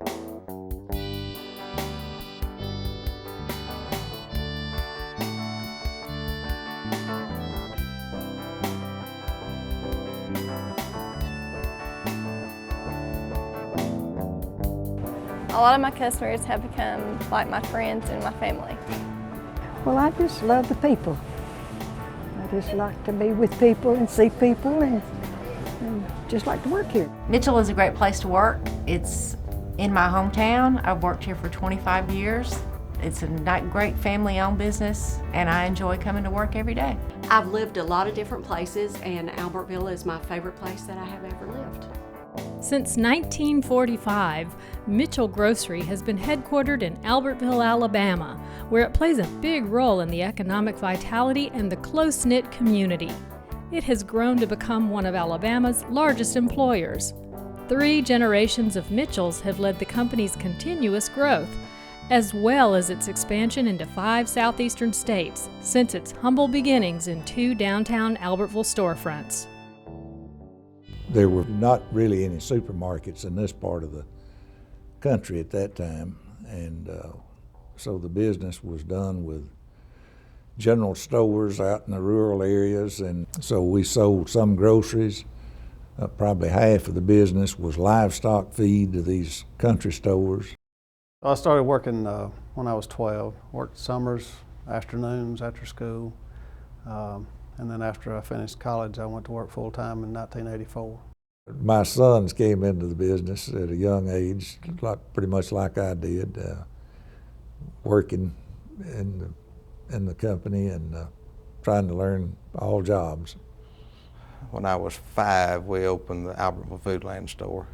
A lot of my customers have become like my friends and my family. Well, I just love the people. I just like to be with people and see people and just like to work here. Mitchell is a great place to work. It's in my hometown. I've worked here for 25 years. It's a great family-owned business, and I enjoy coming to work every day. I've lived a lot of different places, and Albertville is my favorite place that I have ever lived. Since 1945, Mitchell Grocery has been headquartered in Albertville, Alabama, where it plays a big role in the economic vitality and the close-knit community. It has grown to become one of Alabama's largest employers. 3 generations of Mitchells have led the company's continuous growth, as well as its expansion into 5 southeastern states since its humble beginnings in 2 downtown Albertville storefronts. There were not really any supermarkets in this part of the country at that time, and so the business was done with general stores out in the rural areas, and so we sold some groceries. Probably half of the business was livestock feed to these country stores. I started working when I was 12, worked summers, afternoons after school. And then after I finished college, I went to work full-time in 1984. My sons came into the business at a young age, pretty much like I did, working in the company and trying to learn all jobs. When I was 5, we opened the Albertville Foodland store,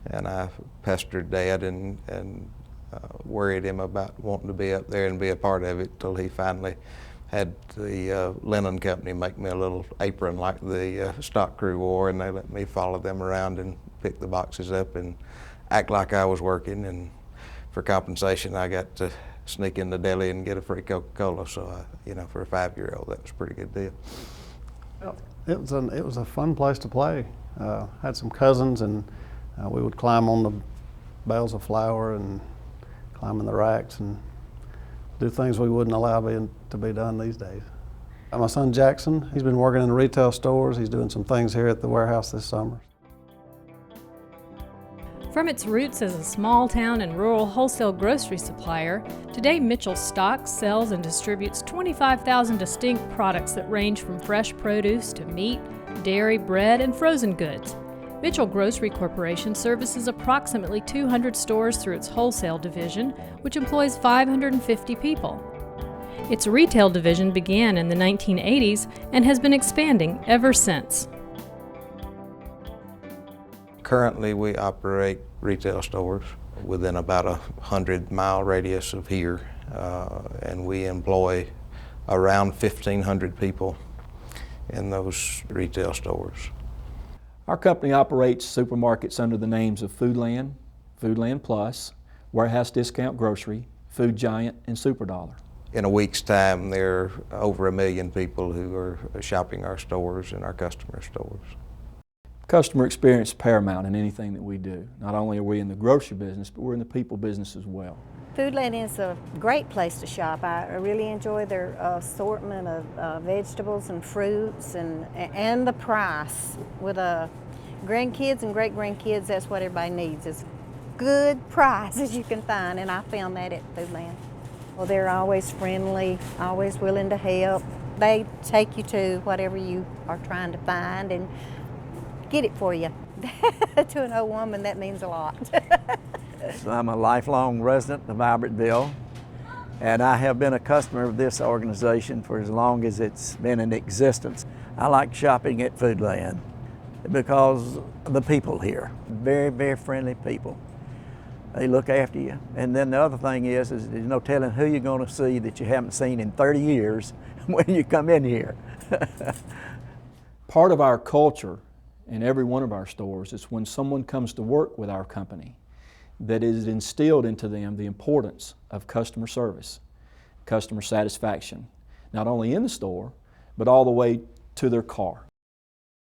and I pestered Dad and worried him about wanting to be up there and be a part of it till he finally had the linen company make me a little apron like the stock crew wore, and they let me follow them around and pick the boxes up and act like I was working. And for compensation, I got to sneak in the deli and get a free Coca-Cola. So, for a 5-year-old, that was a pretty good deal. Well, it was a fun place to play. Had some cousins, and we would climb on the bales of flour and climb in the racks and do things we wouldn't allow to be done these days. My son Jackson, he's been working in the retail stores. He's doing some things here at the warehouse this summer. From its roots as a small town and rural wholesale grocery supplier, today Mitchell stocks, sells, and distributes 25,000 distinct products that range from fresh produce to meat, dairy, bread, and frozen goods. Mitchell Grocery Corporation services approximately 200 stores through its wholesale division, which employs 550 people. Its retail division began in the 1980s and has been expanding ever since. Currently, we operate retail stores within about a 100-mile radius of here, and we employ around 1,500 people in those retail stores. Our company operates supermarkets under the names of Foodland, Foodland Plus, Warehouse Discount Grocery, Food Giant, and Super Dollar. In a week's time, there are over 1 million people who are shopping our stores and our customer stores. Customer experience is paramount in anything that we do. Not only are we in the grocery business, but we're in the people business as well. Foodland is a great place to shop. I really enjoy their assortment of vegetables and fruits and the price. With grandkids and great-grandkids, that's what everybody needs, is good prices you can find, and I found that at Foodland. Well, they're always friendly, always willing to help. They take you to whatever you are trying to find and get it for you. To an old woman, that means a lot. So I'm a lifelong resident of Albertville, and I have been a customer of this organization for as long as it's been in existence. I like shopping at Foodland because of the people here. Very, very friendly people. They look after you. And then the other thing is there's no telling who you're going to see that you haven't seen in 30 years when you come in here. Part of our culture in every one of our stores is when someone comes to work with our company, that is instilled into them the importance of customer service, customer satisfaction, not only in the store, but all the way to their car.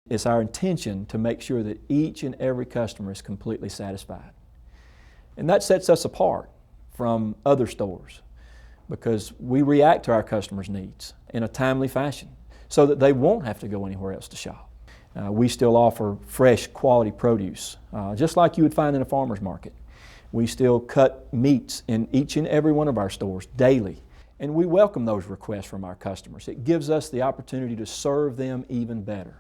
It's our intention to make sure that each and every customer is completely satisfied. And that sets us apart from other stores because we react to our customers' needs in a timely fashion so that they won't have to go anywhere else to shop. We still offer fresh, quality produce, just like you would find in a farmer's market. We still cut meats in each and every one of our stores daily, and we welcome those requests from our customers. It gives us the opportunity to serve them even better.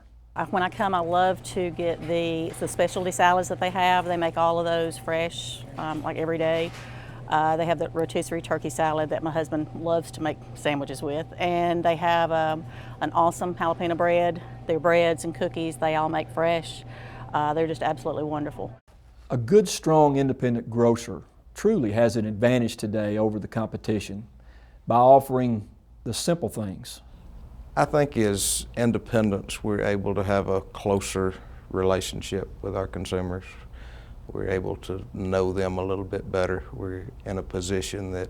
When I come, I love to get the specialty salads that they have. They make all of those fresh, like every day. They have the rotisserie turkey salad that my husband loves to make sandwiches with. And they have an awesome jalapeno bread. Their breads and cookies, they all make fresh. They're just absolutely wonderful. A good, strong, independent grocer truly has an advantage today over the competition by offering the simple things. I think as independents, we're able to have a closer relationship with our consumers. We're able to know them a little bit better. We're in a position that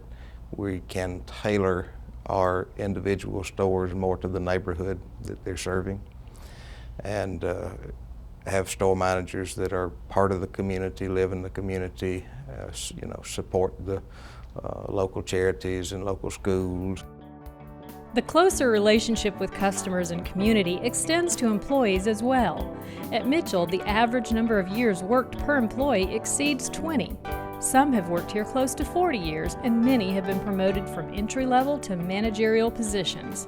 we can tailor our individual stores more to the neighborhood that they're serving, and have store managers that are part of the community, live in the community, support the local charities and local schools. The closer relationship with customers and community extends to employees as well. At Mitchell, the average number of years worked per employee exceeds 20. Some have worked here close to 40 years, and many have been promoted from entry-level to managerial positions.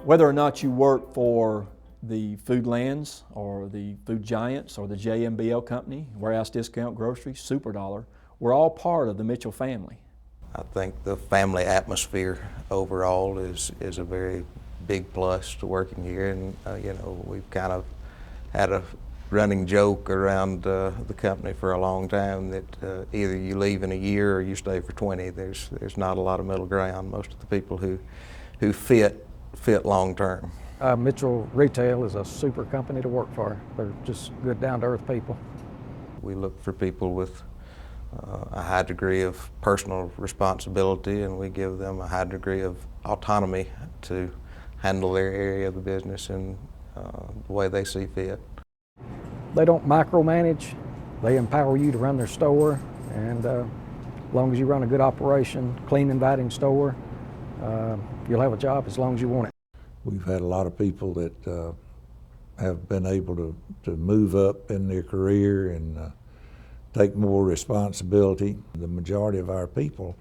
Whether or not you work for the Foodlands or the Food Giants or the JMBL Company, Warehouse Discount Grocery, Super Dollar, we're all part of the Mitchell family. I think the family atmosphere overall is a very big plus to working here, and we've kind of had a running joke around the company for a long time that either you leave in a year or you stay for 20. There's not a lot of middle ground. Most of the people who fit long term. Mitchell Retail is a super company to work for. They're just good, down-to-earth people. We look for people with a high degree of personal responsibility, and we give them a high degree of autonomy to handle their area of the business in the way they see fit. They don't micromanage. They empower you to run their store, and as long as you run a good operation, clean, inviting store, you'll have a job as long as you want it. We've had a lot of people that have been able to move up in their career and take more responsibility. The majority of our people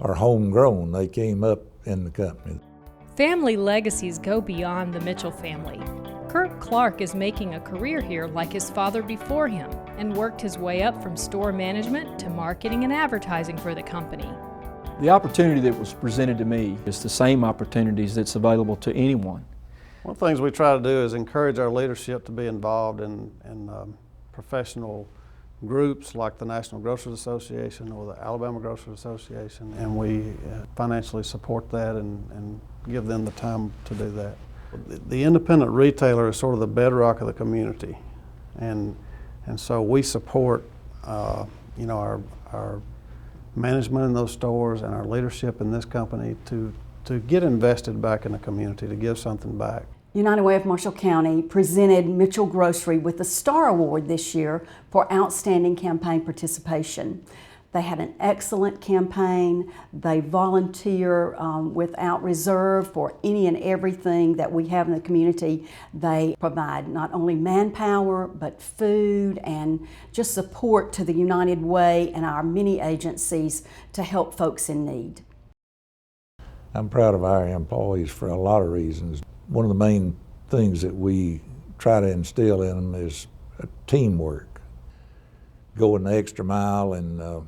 are homegrown. They came up in the company. Family legacies go beyond the Mitchell family. Kirk Clark is making a career here like his father before him and worked his way up from store management to marketing and advertising for the company. The opportunity that was presented to me is the same opportunities that's available to anyone. One of the things we try to do is encourage our leadership to be involved in professional groups like the National Grocers Association or the Alabama Grocers Association, and we financially support that and give them the time to do that. The independent retailer is sort of the bedrock of the community, and so we support our management in those stores and our leadership in this company to get invested back in the community, to give something back. United Way of Marshall County presented Mitchell Grocery with the Star Award this year for outstanding campaign participation. They had an excellent campaign. They volunteer without reserve for any and everything that we have in the community. They provide not only manpower, but food and just support to the United Way and our many agencies to help folks in need. I'm proud of our employees for a lot of reasons. One of the main things that we try to instill in them is teamwork. Going the extra mile and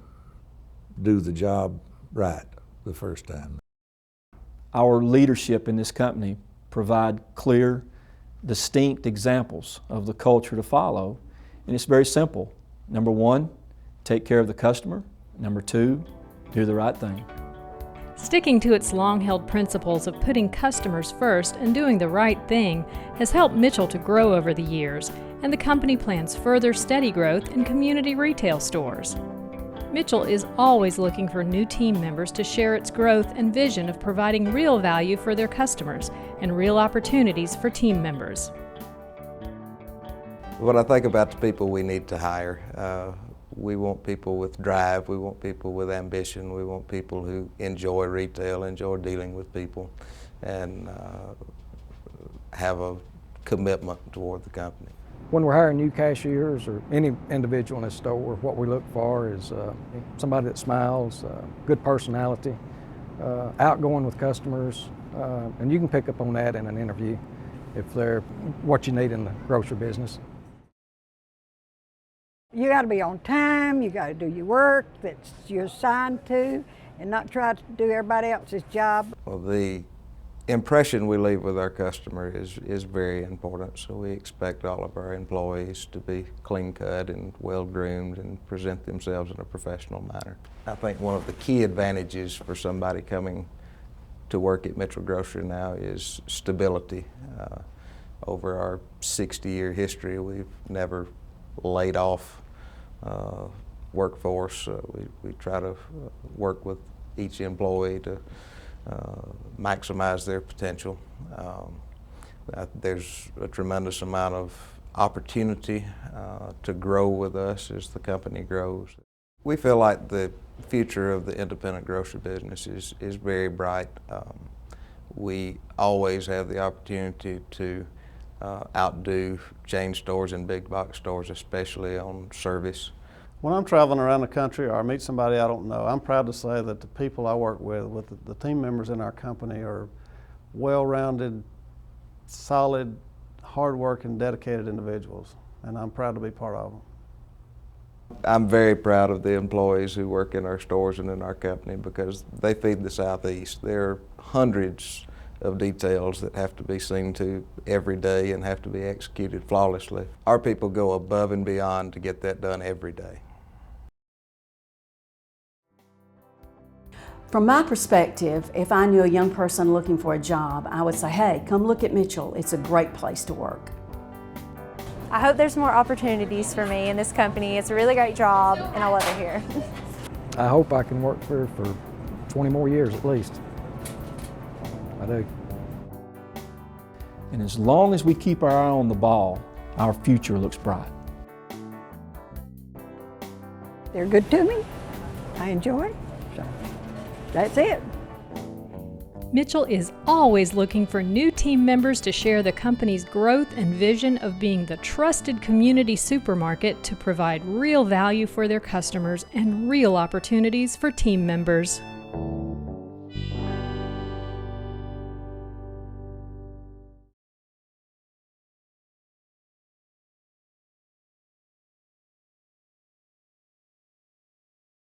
do the job right the first time. Our leadership in this company provide clear, distinct examples of the culture to follow, and it's very simple. Number one, take care of the customer. Number two, do the right thing. Sticking to its long-held principles of putting customers first and doing the right thing has helped Mitchell to grow over the years, and the company plans further steady growth in community retail stores. Mitchell is always looking for new team members to share its growth and vision of providing real value for their customers and real opportunities for team members. When I think about the people we need to hire, we want people with drive, we want people with ambition, we want people who enjoy retail, enjoy dealing with people, and have a commitment toward the company. When we're hiring new cashiers or any individual in a store, what we look for is somebody that smiles, good personality, outgoing with customers, and you can pick up on that in an interview if they're what you need in the grocery business. You got to be on time, you got to do your work that you're assigned to, and not try to do everybody else's job. Well, the impression we leave with our customer is very important, so we expect all of our employees to be clean-cut and well-groomed and present themselves in a professional manner. I think one of the key advantages for somebody coming to work at Mitchell Grocery now is stability. Over our 60-year history, we've never laid off workforce. We try to work with each employee to maximize their potential. There's a tremendous amount of opportunity to grow with us as the company grows. We feel like the future of the independent grocery business is very bright. We always have the opportunity to outdo chain stores and big box stores, especially on service. When I'm traveling around the country or I meet somebody I don't know, I'm proud to say that the people I work with the team members in our company are well-rounded, solid, hard-working, dedicated individuals, and I'm proud to be part of them. I'm very proud of the employees who work in our stores and in our company because they feed the Southeast. There are hundreds of details that have to be seen to every day and have to be executed flawlessly. Our people go above and beyond to get that done every day. From my perspective, if I knew a young person looking for a job, I would say, hey, come look at Mitchell. It's a great place to work. I hope there's more opportunities for me in this company. It's a really great job and I love it here. I hope I can work for 20 more years at least. I do. And as long as we keep our eye on the ball, our future looks bright. They're good to me. I enjoy it. So that's it. Mitchell is always looking for new team members to share the company's growth and vision of being the trusted community supermarket to provide real value for their customers and real opportunities for team members.